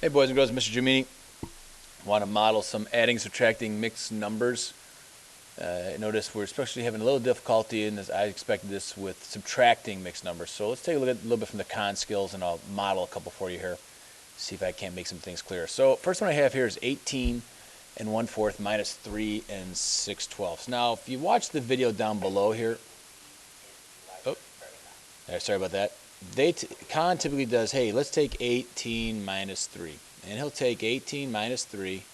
Hey boys and girls, Mr. Giomini. Want to model some adding, subtracting mixed numbers. Notice we're especially having a little difficulty in this. I expected this with subtracting mixed numbers. So let's take a look at a little bit from the con skills, and I'll model a couple for you here. See if I can't make some things clear. So first one I have here is 18 and 1/4 minus 3 and 6/12. Now, if you watch the video down below here, sorry about that. Con typically does, hey, let's take 18 minus 3. And he'll take 18 minus 3,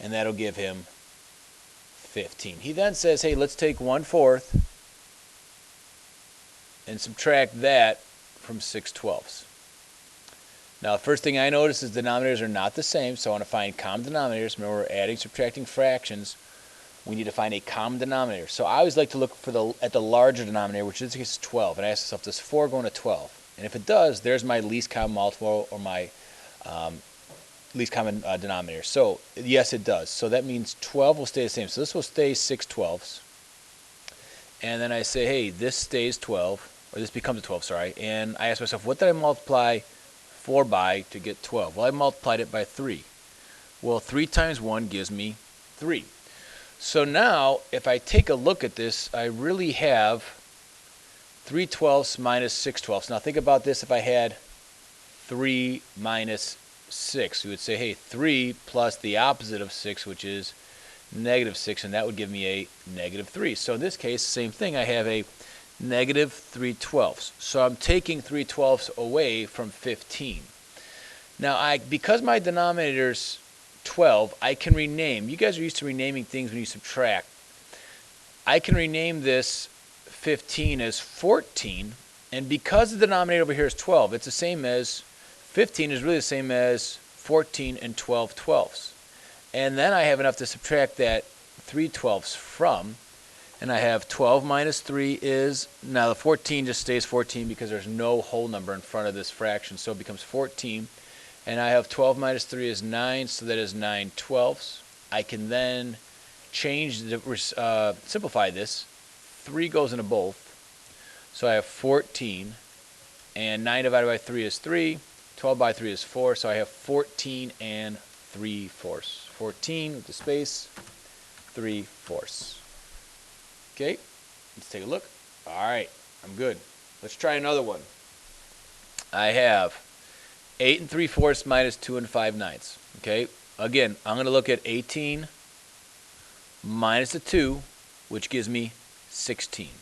and that'll give him 15. He then says, hey, let's take 1/4 and subtract that from 6/12. Now, the first thing I notice is denominators are not the same, so I want to find common denominators. Remember, we're adding, subtracting fractions. We need to find a common denominator. So I always like to look at the larger denominator, which in this case is 12, and I ask myself, does 4 go into 12? And if it does, there's my least common multiple, or my least common denominator. So yes, it does. So that means 12 will stay the same. So this will stay 6/12. And then I say, hey, this stays 12, or this becomes a 12, sorry. And I ask myself, what did I multiply 4 by to get 12? Well, I multiplied it by 3. Well, 3 times 1 gives me 3. So now, if I take a look at this, I really have 3/12 minus 6/12. Now think about this. If I had 3 minus 6, we would say, hey, 3 plus the opposite of 6, which is negative 6, and that would give me a negative 3. So in this case, same thing. I have a negative 3/12. So I'm taking 3/12 away from 15. Now, because my denominator's 12, I can rename. You guys are used to renaming things when you subtract. I can rename this 15 as 14, and because the denominator over here is 12, it's the same as 15 is really the same as 14 and 12/12. And then I have enough to subtract that 3/12 from, and I have 12 minus 3 is, now the 14 just stays 14 because there's no whole number in front of this fraction, so it becomes 14. And I have 12 minus 3 is 9, so that is 9/12. I can then simplify this. 3 goes into both. So I have 14, and 9 divided by 3 is 3. 12 by 3 is 4, so I have 14 and 3/4. 14 with the space, 3/4. Okay, let's take a look. All right, I'm good. Let's try another one. I have 8 3/4 minus 2 5/9. Okay, again, I'm going to look at 18 minus the 2, which gives me 16.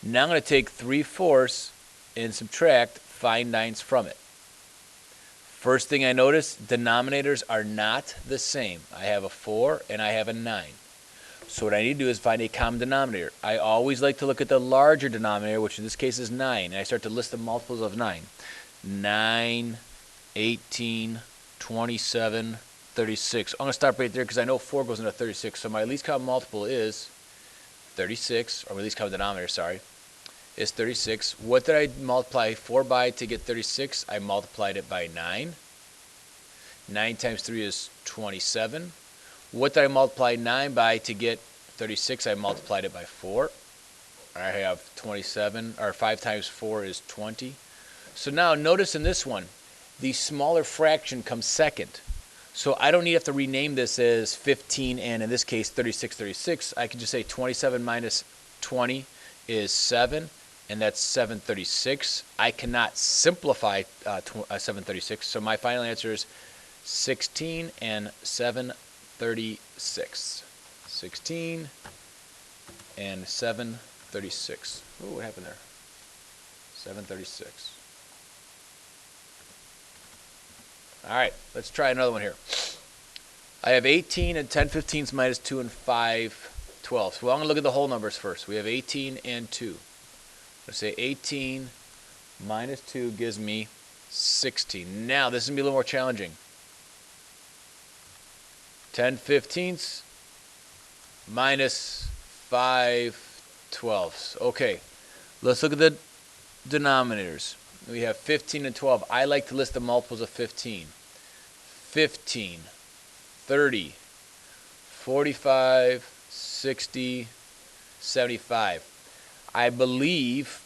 Now I'm going to take 3/4 and subtract 5/9 from it. First thing I notice, denominators are not the same. I have a 4 and I have a 9. So what I need to do is find a common denominator. I always like to look at the larger denominator, which in this case is 9, and I start to list the multiples of 9. 9, 18, 27, 36. I'm going to stop right there because I know 4 goes into 36. So my least common multiple is 36, or my least common denominator, sorry, is 36. What did I multiply 4 by to get 36? I multiplied it by 9. 9 times 3 is 27. What did I multiply 9 by to get 36? I multiplied it by 4. I have 27, or 5 times 4 is 20. So now notice in this one, the smaller fraction comes second. So I don't have to rename this as 15 and in this case 36. I can just say 27 minus 20 is 7, and that's 736. I cannot simplify 736, so my final answer is 16 and 736. 16 and 736. Ooh, what happened there? 736. All right, let's try another one here. I have 18 and 10/15 minus 2 and 5/12. Well, I'm going to look at the whole numbers first. We have 18 and 2. Let's say 18 minus 2 gives me 16. Now, this is going to be a little more challenging. 10/15 minus 5/12. Okay, let's look at the denominators. We have 15 and 12. I like to list the multiples of 15. 15, 30, 45, 60, 75. I believe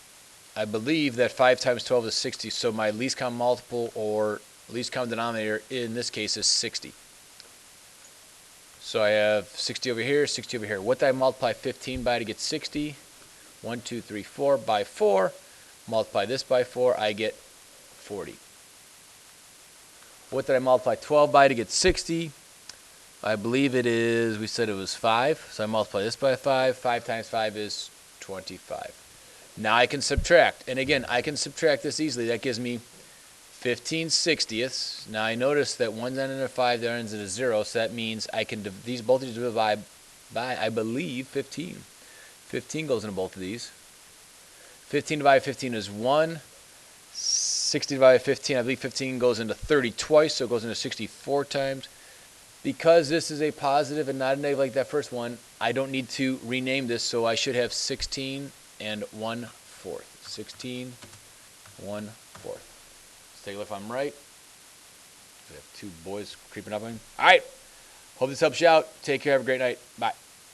I believe that 5 times 12 is 60, so my least common multiple or least common denominator in this case is 60. So I have 60 over here, 60 over here. What did I multiply 15 by to get 60? 1, 2, 3, 4 by 4. Multiply this by 4, I get 40. What did I multiply 12 by to get 60? I believe it is, we said it was 5. So I multiply this by 5. 5 times 5 is 25. Now I can subtract. And again, I can subtract this easily. That gives me 15 sixtieths. Now I notice that one's ending in a 5, the other ends in a 0. So that means I can both of these divide by, I believe, 15. 15 goes into both of these. 15 divided by 15 is 1. 60 divided by 15, I believe 15 goes into 30 twice, so it goes into 64 times. Because this is a positive and not a negative like that first one, I don't need to rename this, so I should have 16 and 1/4. 16, 1/4. Let's take a look if I'm right. We have two boys creeping up on me. All right. Hope this helps you out. Take care. Have a great night. Bye.